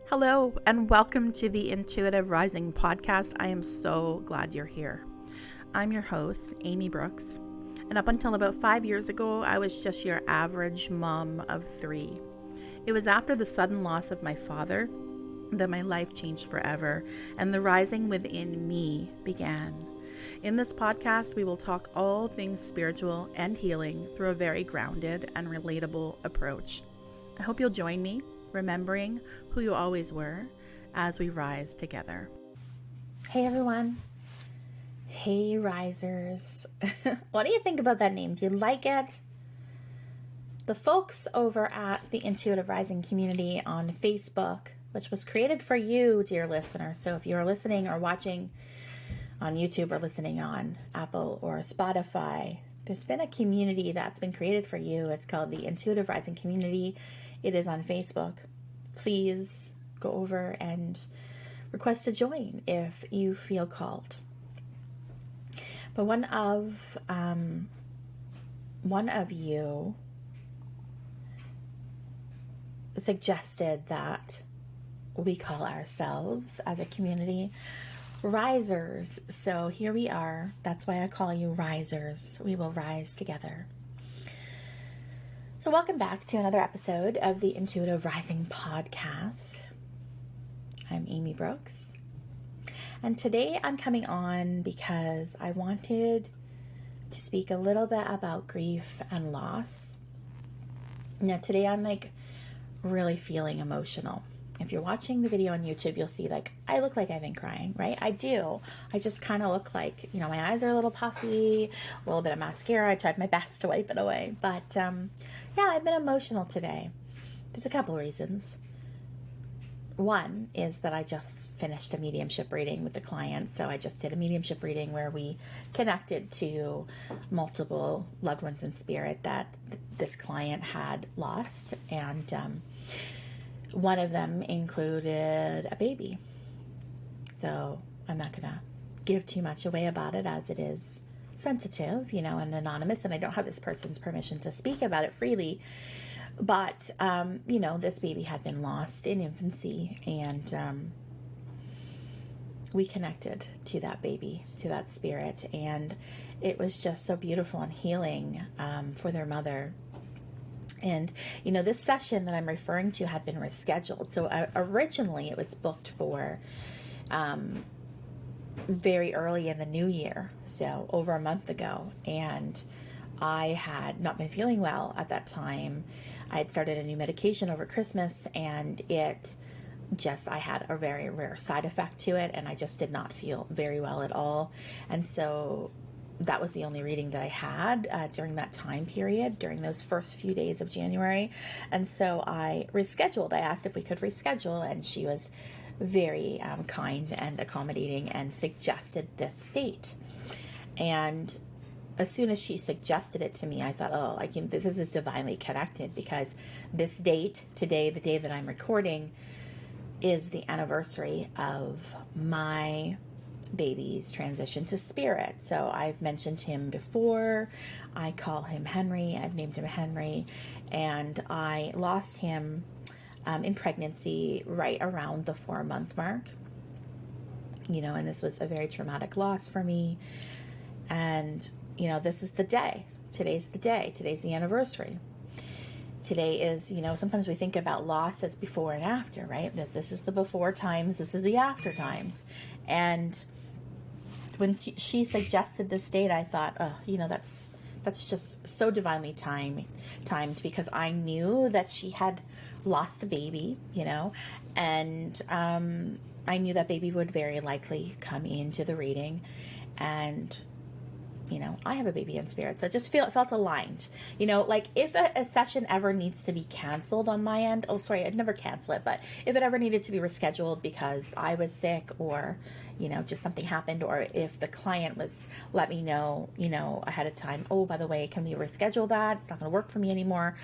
Hello, and welcome to the Intuitive Rising podcast. I am so glad you're here. I'm your host, Amy Brooks, and up until about 5 years ago, I was just your average mom of 3. It was after the sudden loss of my father that my life changed forever, and the rising within me began. In this podcast, we will talk all things spiritual and healing through a very grounded and relatable approach. I hope you'll join me, remembering who you always were as we rise together. Hey everyone. Hey risers. What do you think about that name? Do you like it? The folks over at the Intuitive Rising community on Facebook, which was created for you, dear listener. So if you're listening or watching on YouTube or listening on Apple or Spotify, there's been a community that's been created for you. It's called the Intuitive Rising Community. It is on Facebook. Please go over and request to join if you feel called. But one of you suggested that we call ourselves as a community risers. So here we are. That's why I call you risers. We will rise together. So welcome back to another episode of the Intuitive Rising podcast. I'm Amy Brooks. And today I'm coming on because I wanted to speak a little bit about grief and loss. Now today I'm really feeling emotional. If you're watching the video on YouTube, you'll see I look like I've been crying, right? I do. I just kind of look like, my eyes are a little puffy, a little bit of mascara. I tried my best to wipe it away. But I've been emotional today. There's a couple reasons. One is that I just finished a mediumship reading with the client. So I just did a mediumship reading where we connected to multiple loved ones in spirit that this client had lost. And one of them included a baby. So I'm not going to give too much away about it as it is sensitive, and anonymous, and I don't have this person's permission to speak about it freely. But, this baby had been lost in infancy, and we connected to that baby, to that spirit, and it was just so beautiful and healing for their mother. And, this session that I'm referring to had been rescheduled. So originally it was booked for very early in the new year, so over a month ago. And I had not been feeling well at that time. I had started a new medication over Christmas, and I had a very rare side effect to it, and I just did not feel very well at all. And so that was the only reading that I had during that time period, during those first few days of January. And so I rescheduled. I asked if we could reschedule, and she was very kind and accommodating and suggested this date. And as soon as she suggested it to me, I thought, this is divinely connected, because this date, today, the day that I'm recording, is the anniversary of my baby's transition to spirit. So I've mentioned him before. I call him Henry. I've named him Henry. And I lost him in pregnancy right around the 4-month mark. And this was a very traumatic loss for me. And, this is the day. Today's the day. Today's the anniversary. Today is, sometimes we think about loss as before and after, right? That this is the before times, this is the after times. And when she suggested this date, I thought, that's just so divinely timed, because I knew that she had lost a baby, and I knew that baby would very likely come into the reading, and I have a baby in spirit, so it just felt aligned. If a session ever needs to be canceled on my end, I'd never cancel it, but if it ever needed to be rescheduled because I was sick, or, just something happened, or if the client let me know, ahead of time, by the way, can we reschedule that? It's not going to work for me anymore.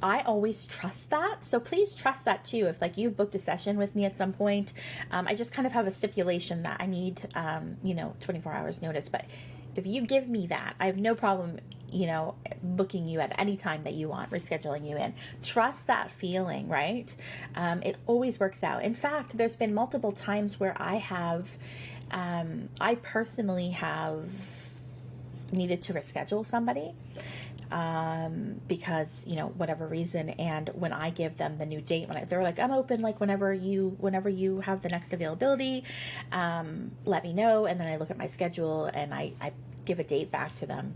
I always trust that. So please trust that too. If you've booked a session with me at some point, I just kind of have a stipulation that I need, 24 hours notice, but if you give me that, I have no problem, booking you at any time that you want, rescheduling you in. Trust that feeling, right? It always works out. In fact, there's been multiple times where I personally have needed to reschedule somebody because whatever reason, and when I give them the new date, they're like, I'm open, like whenever you have the next availability, let me know. And then I look at my schedule and I give a date back to them.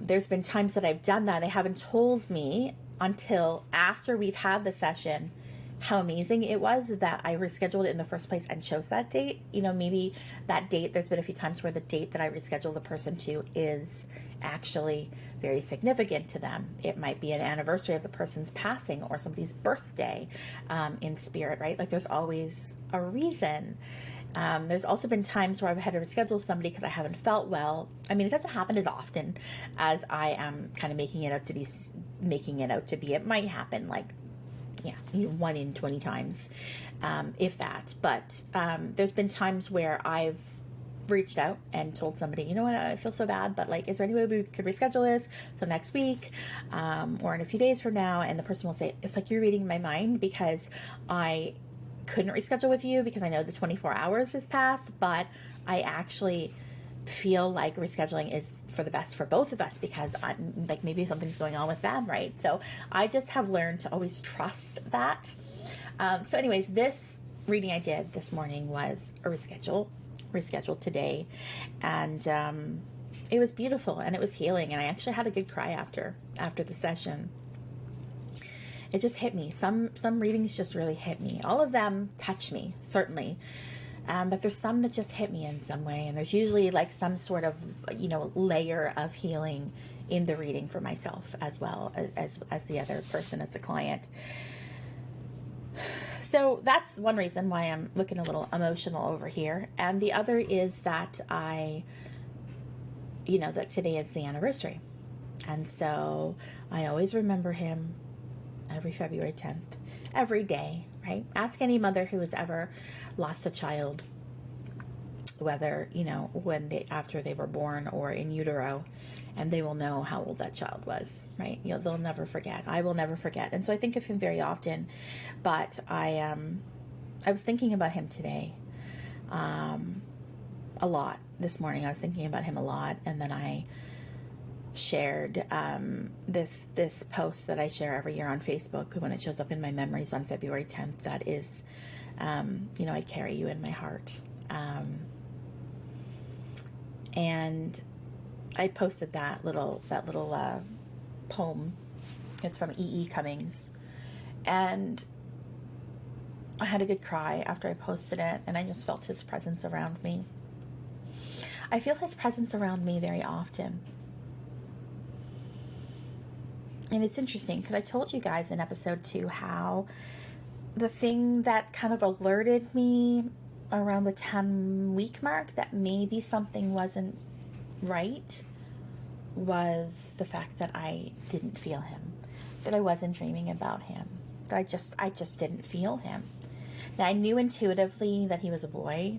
There's been times that I've done that. They haven't told me until after we've had the session how amazing it was that I rescheduled it in the first place and chose that date. Maybe that date, there's been a few times where the date that I reschedule the person to is actually very significant to them. It might be an anniversary of the person's passing or somebody's birthday in spirit, right? Like there's always a reason. There's also been times where I've had to reschedule somebody because I haven't felt well. I mean, it doesn't happen as often as I am kind of making it out to be. It might happen like, 1 in 20 times, if that. But there's been times where I've reached out and told somebody, you know what, I feel so bad, but like, is there any way we could reschedule this so next week or in a few days from now? And the person will say, it's like you're reading my mind, because I couldn't reschedule with you because I know the 24 hours has passed, but I actually feel like rescheduling is for the best for both of us, because I'm like, maybe something's going on with them, right? So I just have learned to always trust that. So anyways, this reading I did this morning was a rescheduled today, and it was beautiful and it was healing, and I actually had a good cry after the session. It just hit me. Some readings just really hit me. All of them touch me, certainly. But there's some that just hit me in some way. And there's usually like some sort of, layer of healing in the reading for myself as well as the other person, as the client. So that's one reason why I'm looking a little emotional over here. And the other is that that today is the anniversary. And so I always remember him every February 10th, every day, right? Ask any mother who has ever lost a child, whether, after they were born or in utero, and they will know how old that child was, right? They'll never forget. I will never forget. And so I think of him very often, but I was thinking about him today, a lot this morning. I was thinking about him a lot. And then I shared this post that I share every year on Facebook when it shows up in my memories on February 10th. That is, I carry you in my heart. And I posted that little poem. It's from E.E. Cummings. And I had a good cry after I posted it, and I just felt his presence around me. I feel his presence around me very often. And it's interesting because I told you guys in episode 2 how the thing that kind of alerted me around the 10-week mark that maybe something wasn't right was the fact that I didn't feel him, that I wasn't dreaming about him, that I just didn't feel him. Now, I knew intuitively that he was a boy,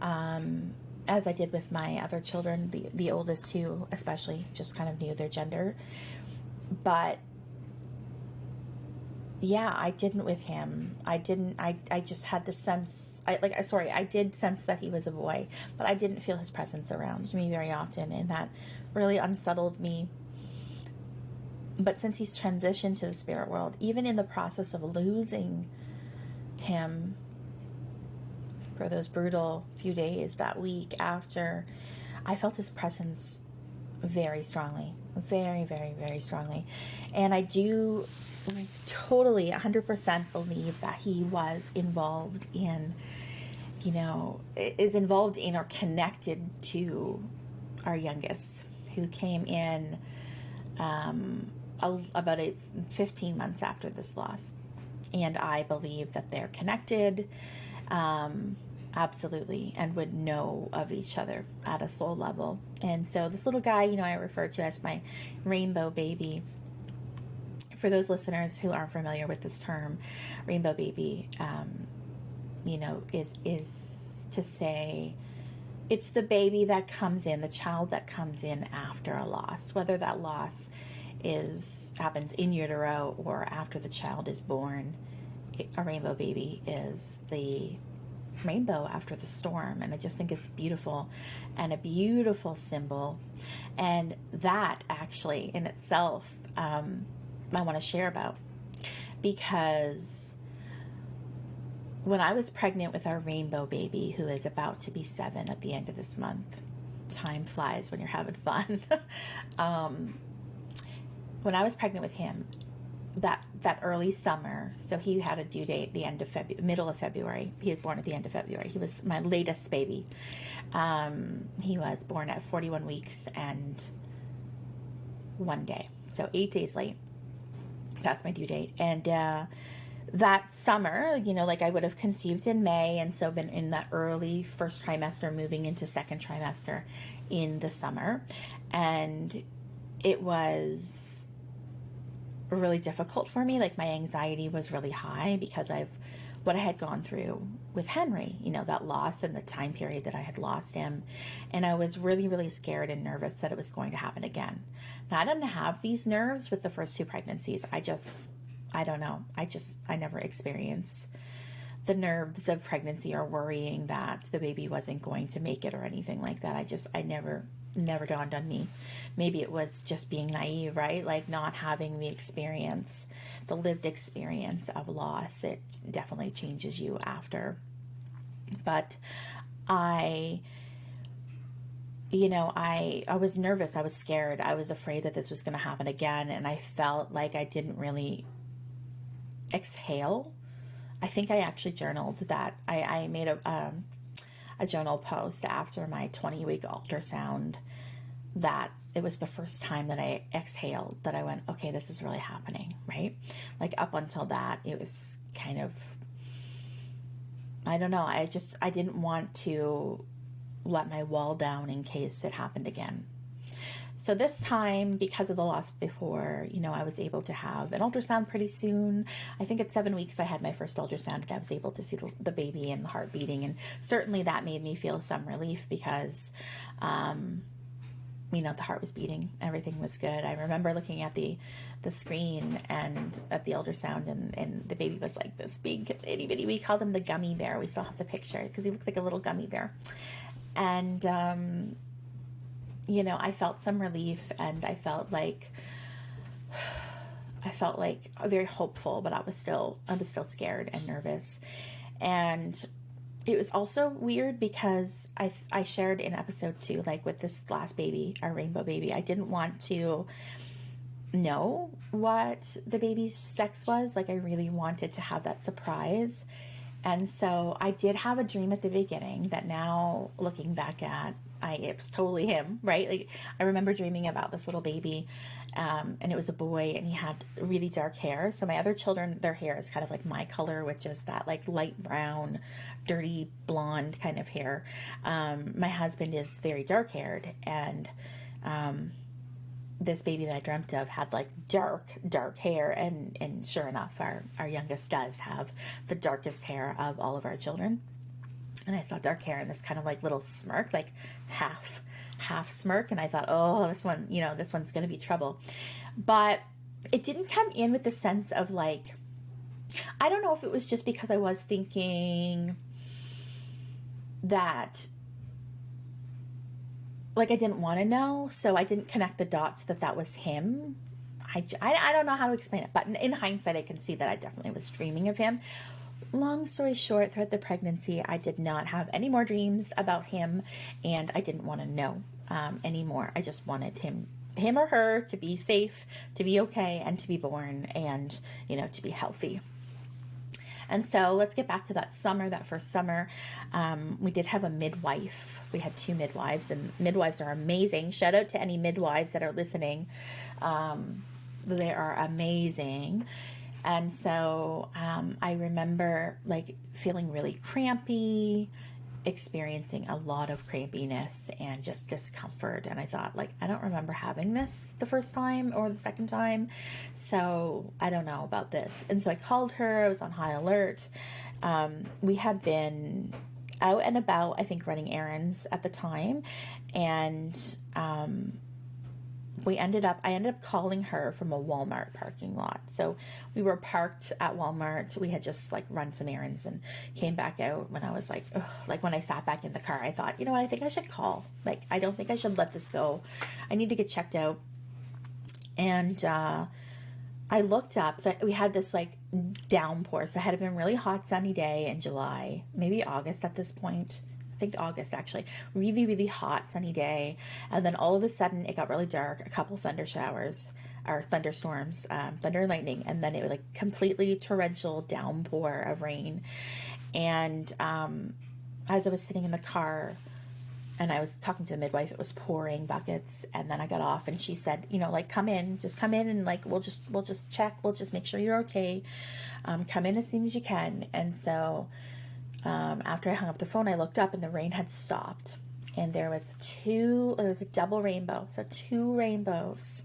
as I did with my other children, the oldest two especially, just kind of knew their gender. But yeah, I didn't with him. I just had the sense, I did sense that he was a boy, but I didn't feel his presence around me very often, and that really unsettled me. But since he's transitioned to the spirit world, even in the process of losing him for those brutal few days that week after, I felt his presence very strongly, very, very, very strongly. And I do totally 100% believe that he was involved in, is involved in or connected to our youngest, who came in about 15 months after this loss. And I believe that they're connected, absolutely, and would know of each other at a soul level. And so this little guy, I refer to as my rainbow baby. For those listeners who aren't familiar with this term, rainbow baby, is to say it's the baby that comes in, the child that comes in after a loss, whether that loss happens in utero or after the child is born. A rainbow baby is the rainbow after the storm, and I just think it's beautiful and a beautiful symbol. And that actually in itself, I want to share about, because when I was pregnant with our rainbow baby, who is about to be 7 at the end of this month, time flies when you're having fun. When I was pregnant with him, that early summer, so he had a due date the end of middle of February. He was born at the end of February. He was my latest baby. He was born at 41 weeks and 1 day, so 8 days late past my due date. And that summer, like I would have conceived in May, and so been in that early first trimester, moving into second trimester in the summer. And it was really difficult for me. Like, my anxiety was really high because of what I had gone through with Henry, that loss and the time period that I had lost him. And I was really, really scared and nervous that it was going to happen again. Now, I didn't have these nerves with the first 2 pregnancies. I don't know. I never experienced the nerves of pregnancy or worrying that the baby wasn't going to make it or anything like that. I never dawned on me. Maybe it was just being naive, right? Like, not having the experience, the lived experience of loss. It definitely changes you after. But I was nervous. I was scared. I was afraid that this was going to happen again. And I felt like I didn't really exhale. I think I actually journaled that. I made a journal post after my 20-week ultrasound that it was the first time that I exhaled, that I went, okay, this is really happening, right? Like, up until that, it was kind of, I don't know. I didn't want to let my wall down in case it happened again. So this time, because of the loss before, I was able to have an ultrasound pretty soon. I think at 7 weeks, I had my first ultrasound, and I was able to see the baby and the heart beating. And certainly that made me feel some relief because, the heart was beating. Everything was good. I remember looking at the screen and at the ultrasound, and the baby was like this big itty bitty. We called him the gummy bear. We still have the picture because he looked like a little gummy bear. And, I felt some relief, and I felt like very hopeful, but I was still scared and nervous. And it was also weird because I shared in episode 2, like with this last baby, our rainbow baby, I didn't want to know what the baby's sex was. Like, I really wanted to have that surprise. And so I did have a dream at the beginning that now, looking back at, it was totally him, right? Like, I remember dreaming about this little baby, and it was a boy, and he had really dark hair. So my other children, their hair is kind of like my color, which is that like light brown, dirty blonde kind of hair. My husband is very dark haired, and this baby that I dreamt of had like dark hair, and sure enough, our youngest does have the darkest hair of all of our children. And I saw dark hair and this kind of like little smirk, like half smirk. And I thought, oh, this one's going to be trouble. But it didn't come in with the sense of like, I don't know if it was just because I was thinking that, like, I didn't want to know. So I didn't connect the dots that was him. I don't know how to explain it. But in hindsight, I can see that I definitely was dreaming of him. Long story short, throughout the pregnancy, I did not have any more dreams about him, and I didn't want to know anymore. I just wanted him or her to be safe, to be okay, and to be born, and, to be healthy. And so let's get back to that first summer. We did have a midwife. We had 2 midwives, and midwives are amazing. Shout out to any midwives that are listening. They are amazing. And so I remember like feeling really crampy, experiencing a lot of crampiness and just discomfort. And I thought, like, I don't remember having this the first time or the second time, so I don't know about this. And so I called her. I was on high alert. We had been out and about, I think running errands at the time. And I ended up calling her from a Walmart parking lot. So we were parked at Walmart. We had just like run some errands and came back out when I was like, ugh, like when I sat back in the car, I thought, you know what, I think I should call. Like, I don't think I should let this go. I need to get checked out. And I looked up. So we had this like downpour. So it had been a really hot, sunny day in July, maybe August at this point. I think August actually. Really, really hot, sunny day. And then all of a sudden it got really dark, a couple thunder showers or thunderstorms, thunder and lightning. And then it was like completely torrential downpour of rain. And as I was sitting in the car, and I was talking to the midwife, it was pouring buckets. And then I got off and she said, you know, like, come in and like, we'll just check. We'll just make sure you're okay. Come in as soon as you can. And so, after I hung up the phone, I looked up and the rain had stopped and there was a double rainbow. So 2 rainbows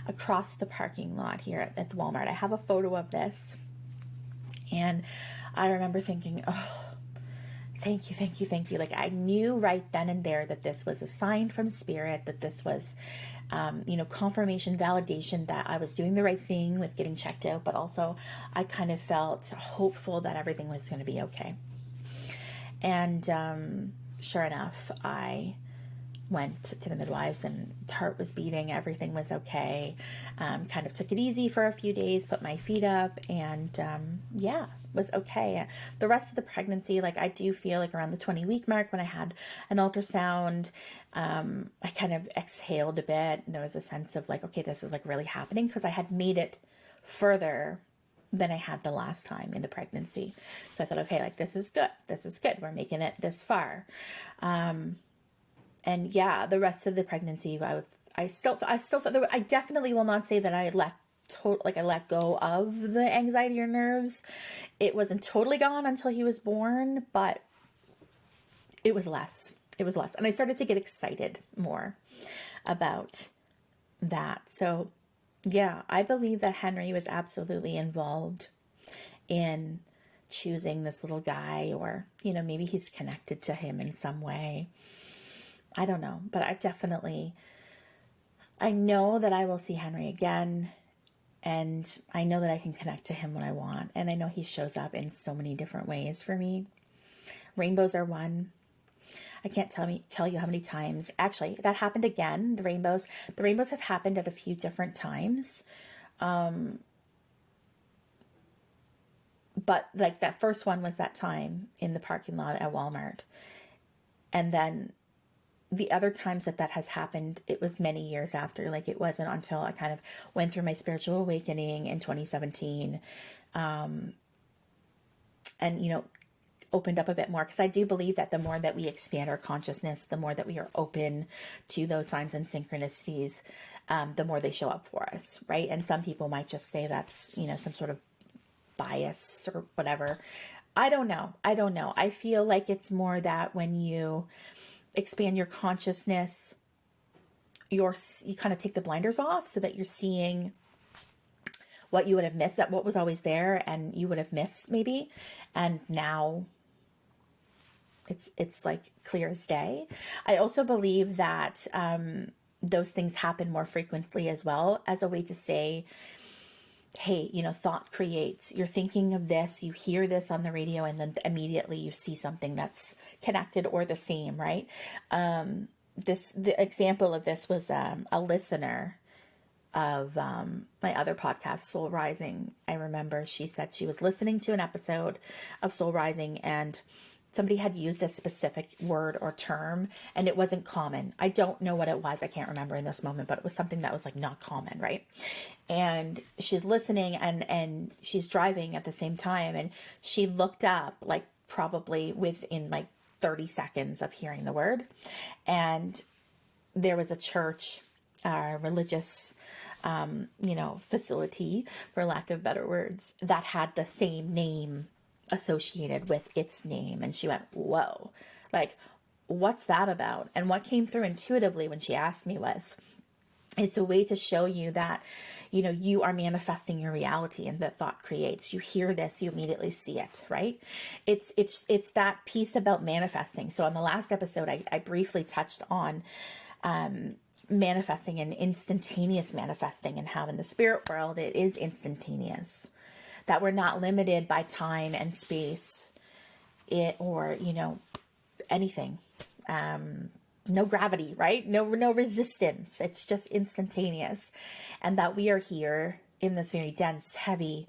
across the parking lot here at the Walmart. I have a photo of this. And I remember thinking, oh, thank you, thank you, thank you. Like, I knew right then and there that this was a sign from spirit, that this was, confirmation, validation that I was doing the right thing with getting checked out. But also I kind of felt hopeful that everything was going to be okay. And sure enough, I went to the midwives and heart was beating. Everything was okay. Kind of took it easy for a few days, put my feet up, and was okay. The rest of the pregnancy, like, I do feel like around the 20-week mark when I had an ultrasound, I kind of exhaled a bit. And there was a sense of like, okay, this is like really happening, because I had made it further than I had the last time in the pregnancy. So I thought, okay, like, this is good. This is good. We're making it this far. And yeah, the rest of the pregnancy, I still felt, I definitely will not say that I let go of the anxiety or nerves. It wasn't totally gone until he was born, but it was less. And I started to get excited more about that. So yeah, I believe that Henry was absolutely involved in choosing this little guy, or, maybe he's connected to him in some way. I don't know, but I know that I will see Henry again, and I know that I can connect to him when I want, and I know he shows up in so many different ways for me. Rainbows are one. I can't tell you how many times. Actually, that happened again. The rainbows have happened at a few different times. But like that first one was that time in the parking lot at Walmart. And then the other times that has happened, it was many years after. Like, it wasn't until I kind of went through my spiritual awakening in 2017. And, opened up a bit more, because I do believe that the more that we expand our consciousness, the more that we are open to those signs and synchronicities, the more they show up for us, right? And some people might just say that's, some sort of bias or whatever. I don't know. I feel like it's more that when you expand your consciousness, you kind of take the blinders off, so that you're seeing what you would have missed, that what was always there and you would have missed maybe. And now it's like clear as day. I also believe that those things happen more frequently as well, as a way to say, hey, thought creates. You're thinking of this, you hear this on the radio, and then immediately you see something that's connected or the same, right? The example of this was a listener of my other podcast, Soul Rising. I remember she said she was listening to an episode of Soul Rising, and somebody had used a specific word or term, and it wasn't common. I don't know what it was. I can't remember in this moment, but it was something that was like not common, right? And she's listening and she's driving at the same time, and she looked up, like, probably within like 30 seconds of hearing the word, and there was a church, religious facility, for lack of better words, that had the same name associated with its name. And she went, whoa, like, what's that about? And what came through intuitively when she asked me was, It's a way to show you that, you are manifesting your reality, and that thought creates. You hear this, you immediately see it, right? It's that piece about manifesting. So on the last episode, I briefly touched on manifesting and instantaneous manifesting, and how in the spirit world it is instantaneous, that we're not limited by time and space, or anything. No gravity, right? No resistance. It's just instantaneous. And that we are here in this very dense, heavy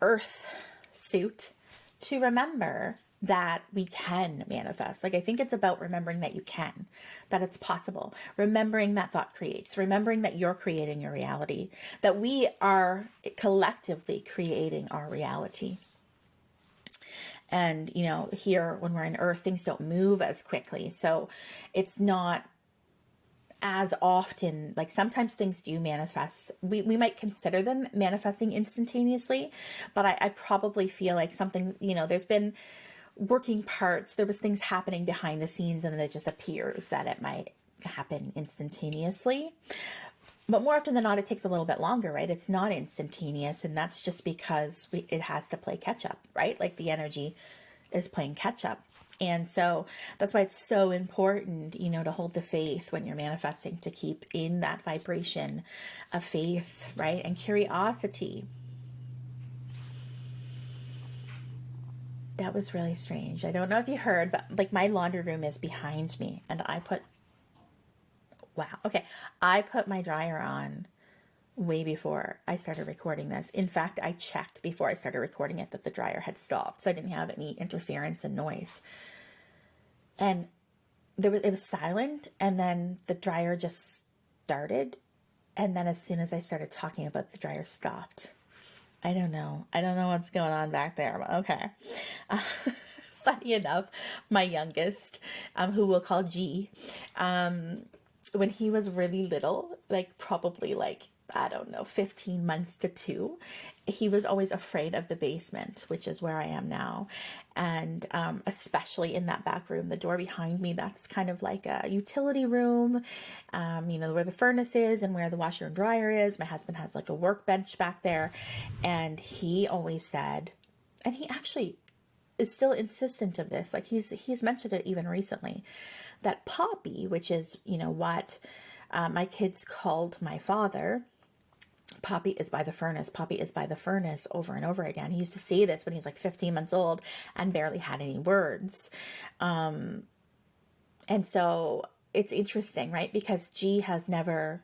earth suit to remember that we can manifest. Like, I think it's about remembering that you can, that it's possible, remembering that thought creates, remembering that you're creating your reality, that we are collectively creating our reality. And, here when we're in earth, things don't move as quickly. So it's not as often, like sometimes things do manifest. We might consider them manifesting instantaneously, but I probably feel like something, there's been working parts. There was things happening behind the scenes, and then it just appears that it might happen instantaneously. But more often than not, it takes a little bit longer, right? It's not instantaneous. And that's just because it has to play catch up, right? Like the energy is playing catch up. And so that's why it's so important, to hold the faith when you're manifesting, to keep in that vibration of faith, right? And curiosity. That was really strange. I don't know if you heard, but like my laundry room is behind me, and I put my dryer on way before I started recording this. In fact, I checked before I started recording it that the dryer had stopped, so I didn't have any interference and noise. And it was silent, and then the dryer just started, and then as soon as I started talking about it, the dryer stopped. I don't know what's going on back there, but okay. Funny enough, my youngest, who we'll call G, when he was really little, like probably I don't know, 15 months to 2, he was always afraid of the basement, which is where I am now. And especially in that back room, the door behind me, that's kind of like a utility room, where the furnace is and where the washer and dryer is. My husband has like a workbench back there. And he always said, and he actually is still insistent of this, like he's mentioned it even recently, that Poppy, which is, what my kids called my father, Poppy is by the furnace. Poppy is by the furnace over and over again. He used to say this when he was like 15 months old and barely had any words. And so it's interesting, right? Because G has never,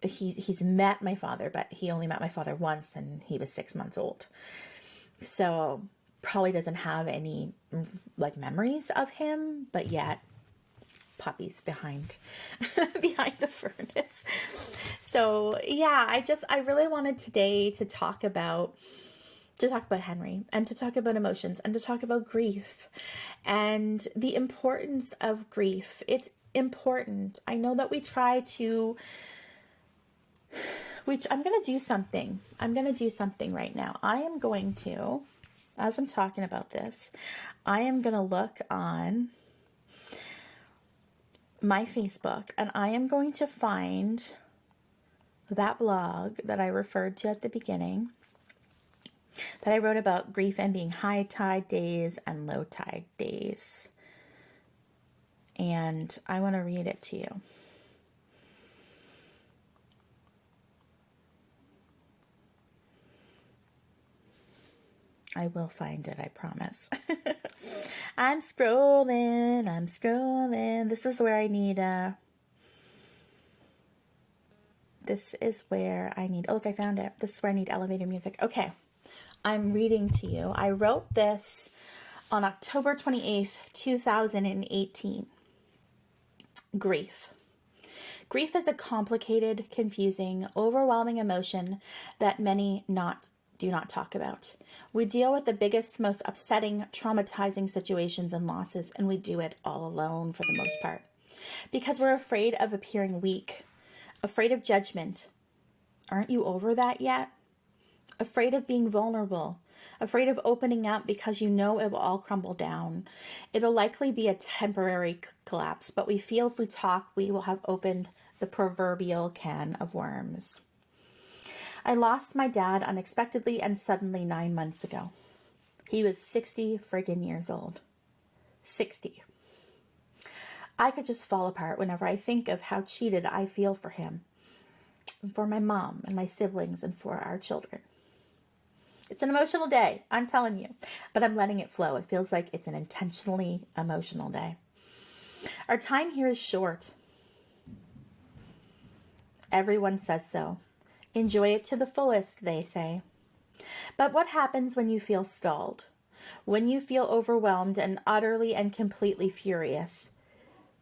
he's met my father, but he only met my father once, and he was 6 months old. So probably doesn't have any like memories of him, but yet Poppy's behind the furnace. So yeah, I really wanted today to talk about Henry, and to talk about emotions, and to talk about grief and the importance of grief. It's important. I know that we try to, I'm going to do something. I'm going to do something right now. I am going to, as I'm talking about this, I am going to look on my Facebook, and I am going to find that blog that I referred to at the beginning, that I wrote about grief and being high tide days and low tide days. And I want to read it to you. I will find it, I promise. I'm scrolling. This is where I need, oh, look, I found it. This is where I need elevator music. Okay. I'm reading to you. I wrote this on October 28th, 2018. Grief. Grief is a complicated, confusing, overwhelming emotion that many do not talk about. We deal with the biggest, most upsetting, traumatizing situations and losses, and we do it all alone for the most part. Because we're afraid of appearing weak, afraid of judgment. Aren't you over that yet? Afraid of being vulnerable, afraid of opening up because you know it will all crumble down. It'll likely be a temporary collapse, but we feel if we talk, we will have opened the proverbial can of worms. I lost my dad unexpectedly and suddenly 9 months ago. He was 60 friggin' years old. 60. I could just fall apart whenever I think of how cheated I feel for him, and for my mom and my siblings and for our children. It's an emotional day, I'm telling you, but I'm letting it flow. It feels like it's an intentionally emotional day. Our time here is short. Everyone says so. Enjoy it to the fullest, they say. But what happens when you feel stalled? When you feel overwhelmed and utterly and completely furious?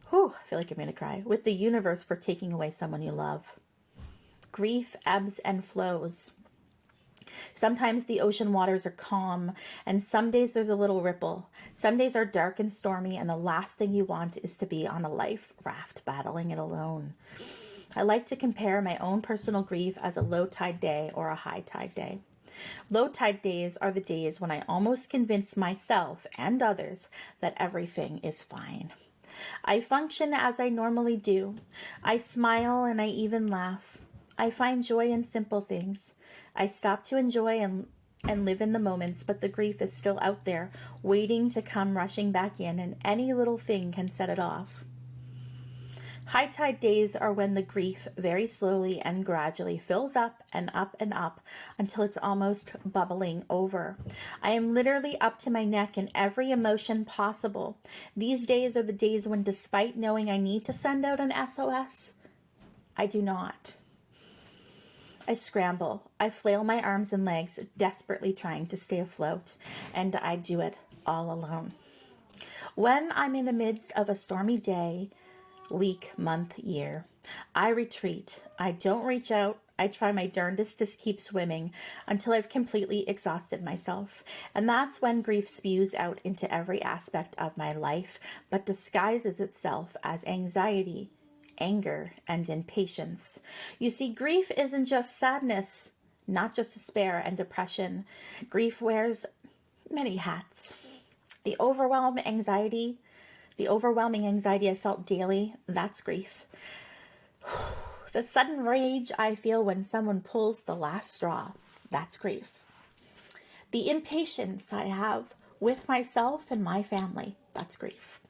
Whew, I feel like I'm going to cry. With the universe for taking away someone you love. Grief ebbs and flows. Sometimes the ocean waters are calm, and some days there's a little ripple. Some days are dark and stormy, and the last thing you want is to be on a life raft battling it alone. I like to compare my own personal grief as a low tide day or a high tide day. Low tide days are the days when I almost convince myself and others that everything is fine. I function as I normally do. I smile and I even laugh. I find joy in simple things. I stop to enjoy and live in the moments, but the grief is still out there, waiting to come rushing back in, and any little thing can set it off. High tide days are when the grief very slowly and gradually fills up and up and up until it's almost bubbling over. I am literally up to my neck in every emotion possible. These days are the days when, despite knowing I need to send out an SOS, I do not. I scramble. I flail my arms and legs, desperately trying to stay afloat, and I do it all alone. When I'm in the midst of a stormy day, week, month, year, I retreat. I don't reach out. I try my darndest to keep swimming until I've completely exhausted myself. And that's when grief spews out into every aspect of my life, but disguises itself as anxiety, anger, and impatience. You see, grief isn't just sadness, not just despair and depression. Grief wears many hats. The overwhelming anxiety I felt daily, that's grief. The sudden rage I feel when someone pulls the last straw, that's grief. The impatience I have with myself and my family, that's grief.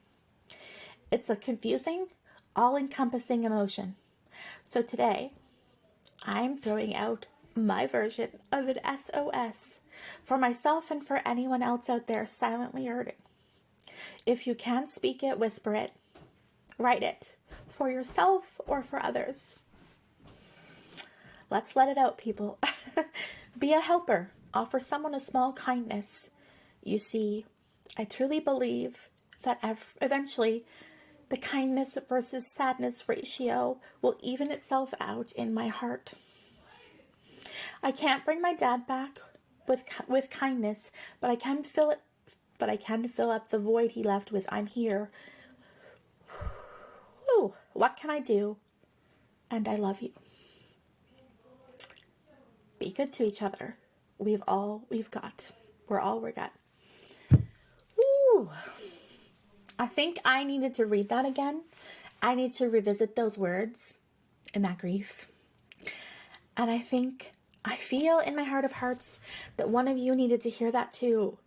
It's a confusing, all-encompassing emotion. So today, I'm throwing out my version of an SOS for myself and for anyone else out there silently hurting. If you can't speak it, whisper it. Write it, for yourself or for others. Let's let it out, people. Be a helper. Offer someone a small kindness. You see, I truly believe that eventually the kindness versus sadness ratio will even itself out in my heart. I can't bring my dad back with kindness, but I can fill up the void he left with I'm here. Whew, what can I do? And I love you. Be good to each other. We're all we got. Woo. I think I needed to read that again. I need to revisit those words in that grief. And I feel in my heart of hearts that one of you needed to hear that too.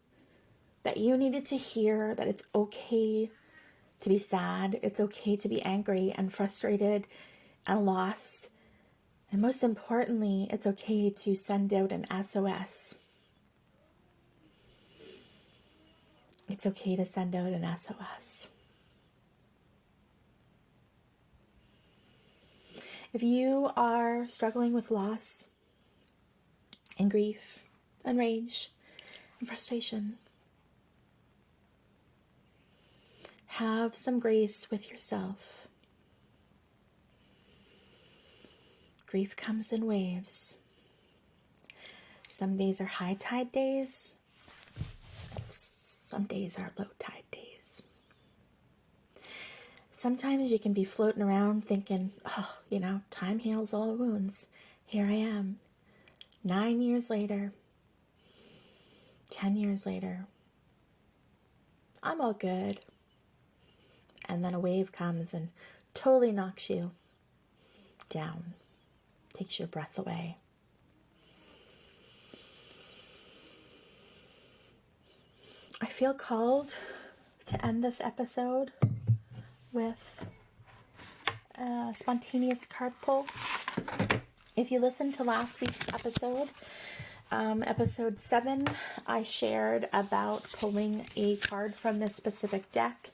That you needed to hear that it's okay to be sad. It's okay to be angry and frustrated and lost. And most importantly, it's okay to send out an SOS. It's okay to send out an SOS. If you are struggling with loss and grief and rage and frustration, have some grace with yourself. Grief comes in waves. Some days are high tide days. Some days are low tide days. Sometimes you can be floating around thinking, time heals all wounds. Here I am, 9 years later, 10 years later. I'm all good. And then a wave comes and totally knocks you down. Takes your breath away. I feel called to end this episode with a spontaneous card pull. If you listened to last week's episode, episode 7, I shared about pulling a card from this specific deck,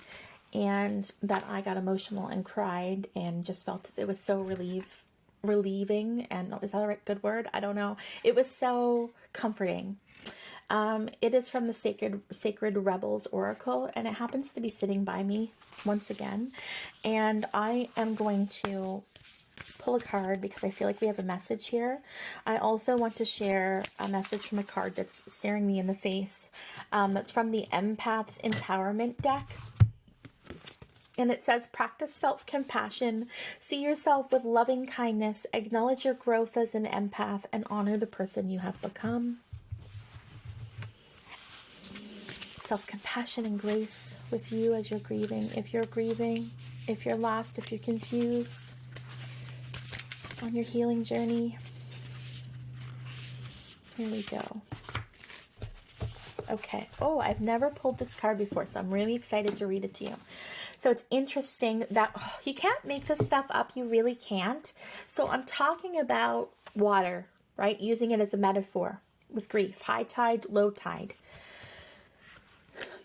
and that I got emotional and cried and just felt as it was so relieving, and is that a good word? I don't know. It was so comforting. It is from the Sacred Rebels Oracle, and it happens to be sitting by me once again. And I am going to pull a card because I feel like we have a message here. I also want to share a message from a card that's staring me in the face. That's from the Empath's Empowerment deck. And it says, practice self-compassion, see yourself with loving kindness, acknowledge your growth as an empath, and honor the person you have become. Self-compassion and grace with you as you're grieving. If you're lost, if you're confused on your healing journey. Here we go. Okay. Oh, I've never pulled this card before, so I'm really excited to read it to you. So it's interesting that you can't make this stuff up. You really can't. So I'm talking about water, right? Using it as a metaphor with grief. High tide, low tide.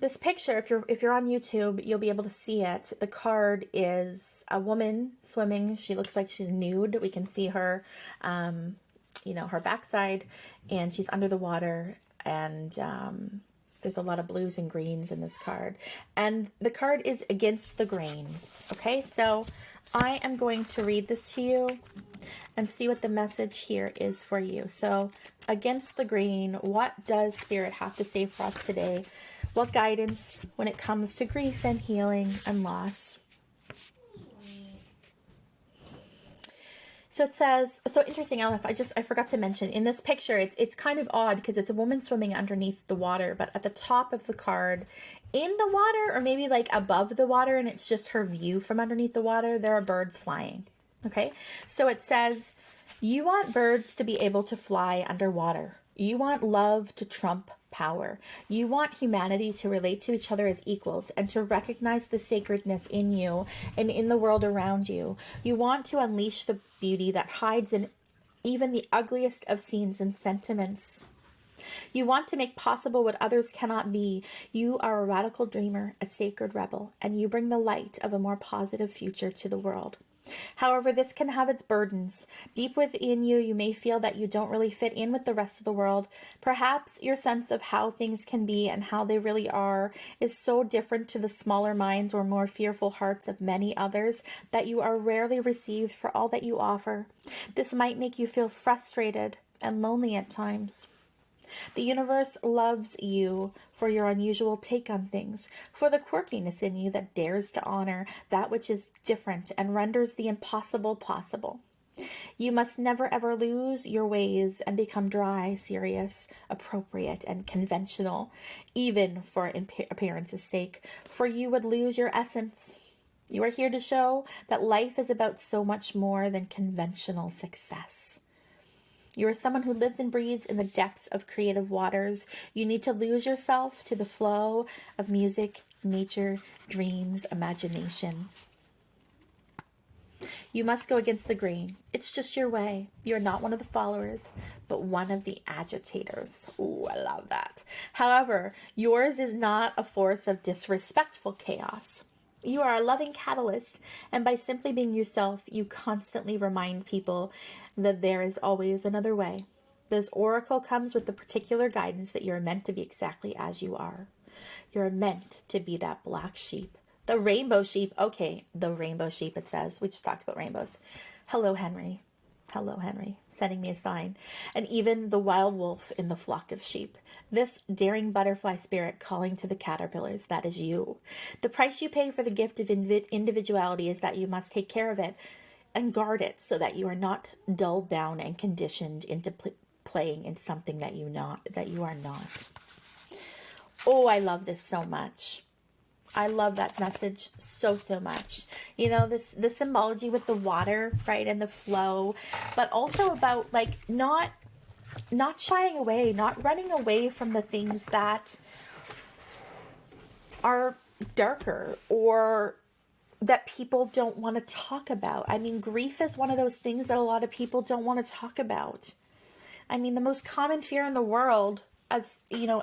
This picture, if you're on YouTube, you'll be able to see it. The card is a woman swimming. She looks like she's nude. We can see her, her backside, and she's under the water. And there's a lot of blues and greens in this card. And the card is against the grain. Okay, so I am going to read this to you and see what the message here is for you. So, against the grain, what does Spirit have to say for us today? What guidance when it comes to grief and healing and loss? So it says, so interesting, Aleph, I forgot to mention, in this picture, it's kind of odd because it's a woman swimming underneath the water, but at the top of the card, in the water, or maybe like above the water, and it's just her view from underneath the water, there are birds flying. Okay, so it says, you want birds to be able to fly underwater. You want love to trump power. You want humanity to relate to each other as equals and to recognize the sacredness in you and in the world around you. You want to unleash the beauty that hides in even the ugliest of scenes and sentiments. You want to make possible what others cannot be. You are a radical dreamer, a sacred rebel, and you bring the light of a more positive future to the world. However, this can have its burdens. Deep within you, you may feel that you don't really fit in with the rest of the world. Perhaps your sense of how things can be and how they really are is so different to the smaller minds or more fearful hearts of many others that you are rarely received for all that you offer. This might make you feel frustrated and lonely at times. The universe loves you for your unusual take on things, for the quirkiness in you that dares to honor that which is different and renders the impossible possible. You must never ever lose your ways and become dry, serious, appropriate, and conventional, even for appearance's sake, for you would lose your essence. You are here to show that life is about so much more than conventional success. You are someone who lives and breathes in the depths of creative waters. You need to lose yourself to the flow of music, nature, dreams, imagination. You must go against the grain. It's just your way. You're not one of the followers, but one of the agitators. Ooh, I love that. However, yours is not a force of disrespectful chaos. You are a loving catalyst, and by simply being yourself, you constantly remind people that there is always another way. This oracle comes with the particular guidance that you're meant to be exactly as you are. You're meant to be that black sheep. The rainbow sheep. Okay, the rainbow sheep, it says. We just talked about rainbows. Hello, Henry. Hello, Henry. Sending me a sign. And even the wild wolf in the flock of sheep. This daring butterfly spirit calling to the caterpillars, that is you. The price you pay for the gift of individuality is that you must take care of it and guard it so that you are not dulled down and conditioned into playing into something that you are not. Oh, I love this so much. I love that message so, so much. You know, the symbology with the water, right, and the flow, but also about like not shying away, not running away from the things that are darker or that people don't want to talk about. I mean, grief is one of those things that a lot of people don't want to talk about. I mean, the most common fear in the world, as you know,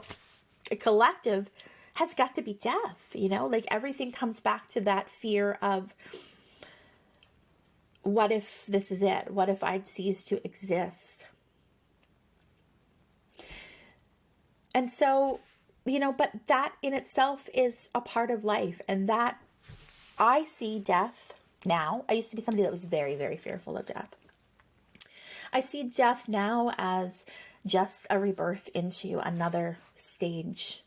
a collective, has got to be death. You know, like everything comes back to that fear of, what if this is it? What if I cease to exist? And so, you know, but that in itself is a part of life. And that I see death now. I used to be somebody that was very, very fearful of death. I see death now as just a rebirth into another stage,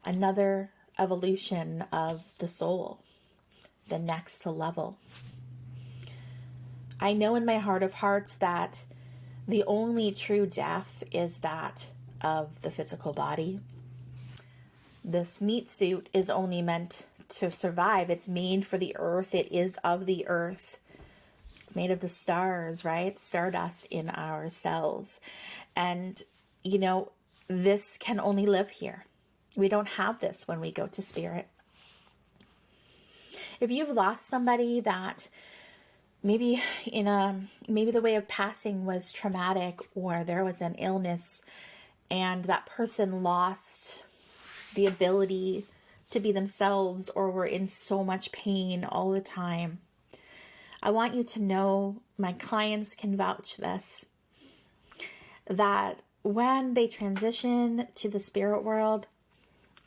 another evolution of the soul, the next level. I know in my heart of hearts that the only true death is that of the physical body. This meat suit is only meant to survive. It's made for the earth. It is of the earth. It's made of the stars, right? Stardust in our cells. And, you know, this can only live here. We don't have this when we go to spirit. If you've lost somebody that maybe maybe the way of passing was traumatic, or there was an illness and that person lost the ability to be themselves, or were in so much pain all the time, I want you to know, my clients can vouch this, that when they transition to the spirit world,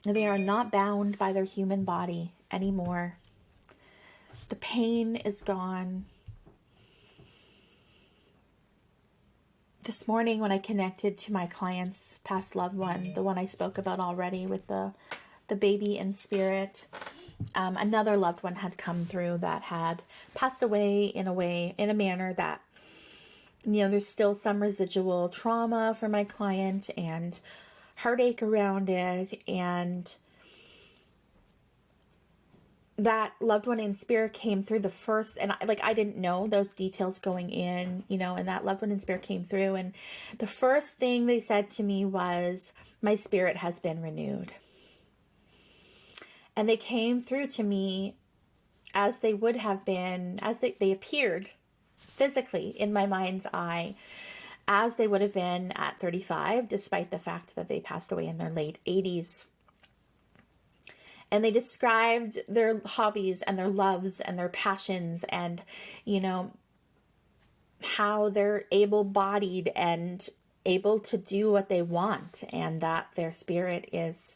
they are not bound by their human body anymore. The pain is gone. This morning when I connected to my client's past loved one, the one I spoke about already with the baby in spirit, another loved one had come through that had passed away in a manner that, you know, there's still some residual trauma for my client and heartache around it. And that loved one in spirit came through the first, and I didn't know those details going in, you know, and that loved one in spirit came through. And the first thing they said to me was, my spirit has been renewed. And they came through to me as they would have been, as they appeared physically in my mind's eye, as they would have been at 35, despite the fact that they passed away in their late 80s. And they described their hobbies and their loves and their passions and, you know, how they're able-bodied and able to do what they want, and that their spirit is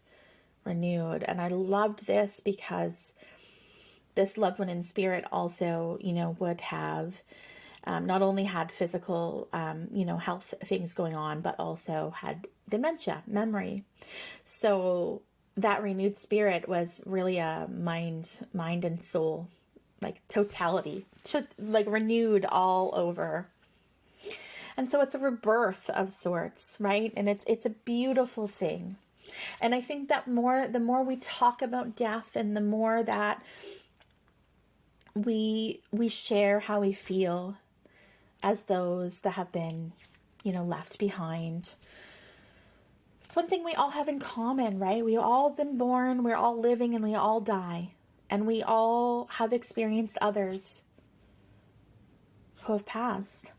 renewed. And I loved this because this loved one in spirit also, you know, would have not only had physical, you know, health things going on, but also had dementia, memory. So that renewed spirit was really a mind and soul, like totality, like renewed all over. And so it's a rebirth of sorts, right? And it's a beautiful thing. And I think that the more we talk about death, and the more that we share how we feel as those that have been, you know, left behind. It's one thing we all have in common, right? We all been born, we're all living, and we all die. And we all have experienced others who have passed.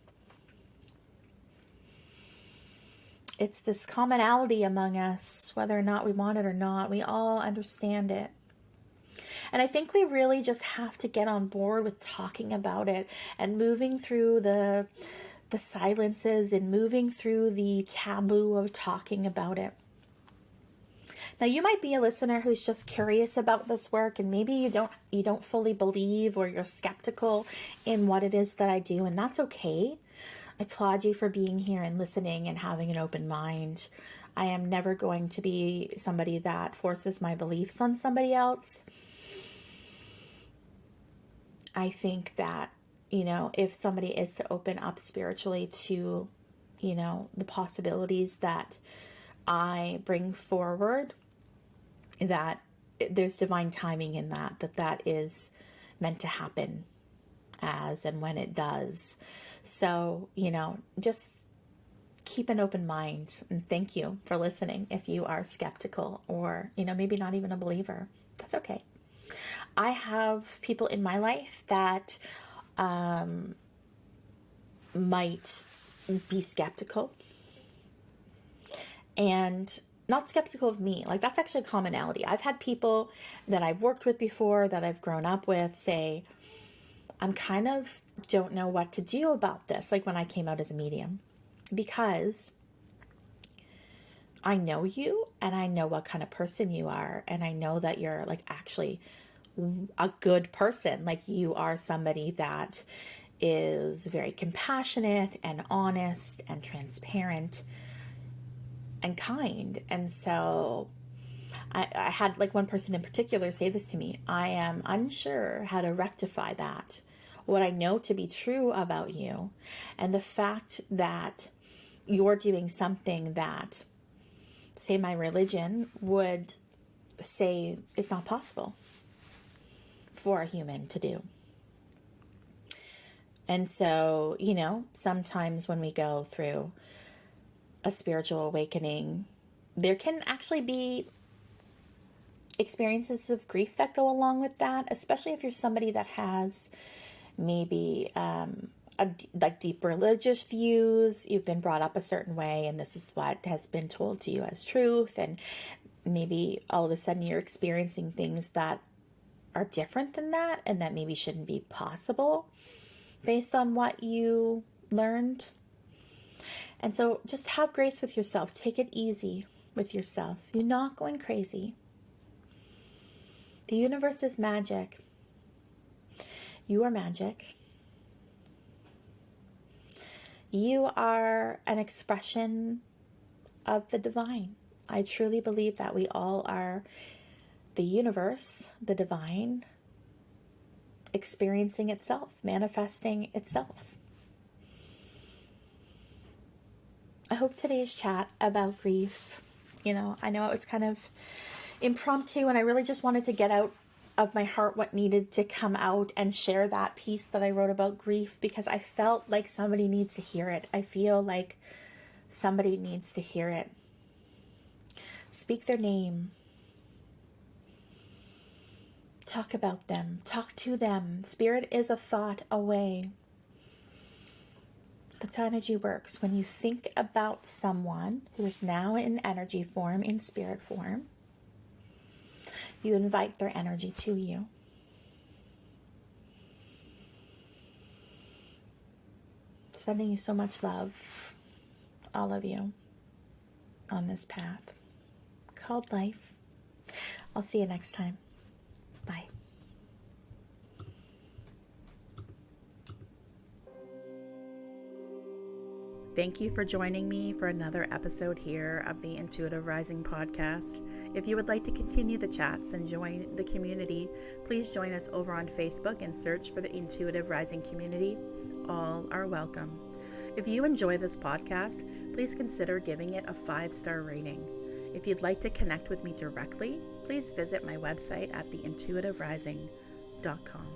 It's this commonality among us, whether or not we want it or not. We all understand it. And I think we really just have to get on board with talking about it and moving through the silences and moving through the taboo of talking about it. Now, you might be a listener who's just curious about this work, and maybe you don't fully believe, or you're skeptical in what it is that I do, and that's okay. I applaud you for being here and listening and having an open mind. I am never going to be somebody that forces my beliefs on somebody else. I think that, you know, if somebody is to open up spiritually to, you know, the possibilities that I bring forward, that there's divine timing in that is meant to happen as and when it does. So, just keep an open mind, and thank you for listening. If you are skeptical or, maybe not even a believer, that's okay. I have people in my life that might be skeptical, and not skeptical of me. Like, that's actually a commonality. I've had people that I've worked with before, that I've grown up with, say, I'm kind of don't know what to do about this. Like when I came out as a medium, because I know you and I know what kind of person you are. And I know that you're like actually a good person. Like, you are somebody that is very compassionate and honest and transparent and kind. And so I had like one person in particular say this to me: I am unsure how to rectify that, what I know to be true about you, and the fact that you're doing something that, say, my religion would say is not possible for a human to do. And so, sometimes when we go through a spiritual awakening, there can actually be experiences of grief that go along with that, especially if you're somebody that has maybe like deep religious views. You've been brought up a certain way, and this is what has been told to you as truth, and maybe all of a sudden you're experiencing things that are different than that, and that maybe shouldn't be possible based on what you learned. And so just have grace with yourself. Take it easy with yourself. You're not going crazy. The universe is magic. You are magic. You are an expression of the divine. I truly believe that we all are the universe, the divine, experiencing itself, manifesting itself. I hope today's chat about grief, I know it was kind of impromptu, and I really just wanted to get out of my heart what needed to come out and share that piece that I wrote about grief, because I felt like somebody needs to hear it. I feel like somebody needs to hear it. Speak their name. Talk about them. Talk to them. Spirit is a thought away. That's how energy works. When you think about someone who is now in energy form, in spirit form, you invite their energy to you. Sending you so much love, all of you, on this path called life. I'll see you next time. Bye. Thank you for joining me for another episode here of the Intuitive Rising podcast. If you would like to continue the chats and join the community, please join us over on Facebook and search for the Intuitive Rising community. All are welcome. If you enjoy this podcast, please consider giving it a 5-star rating. If you'd like to connect with me directly, please visit my website at theintuitiverising.com.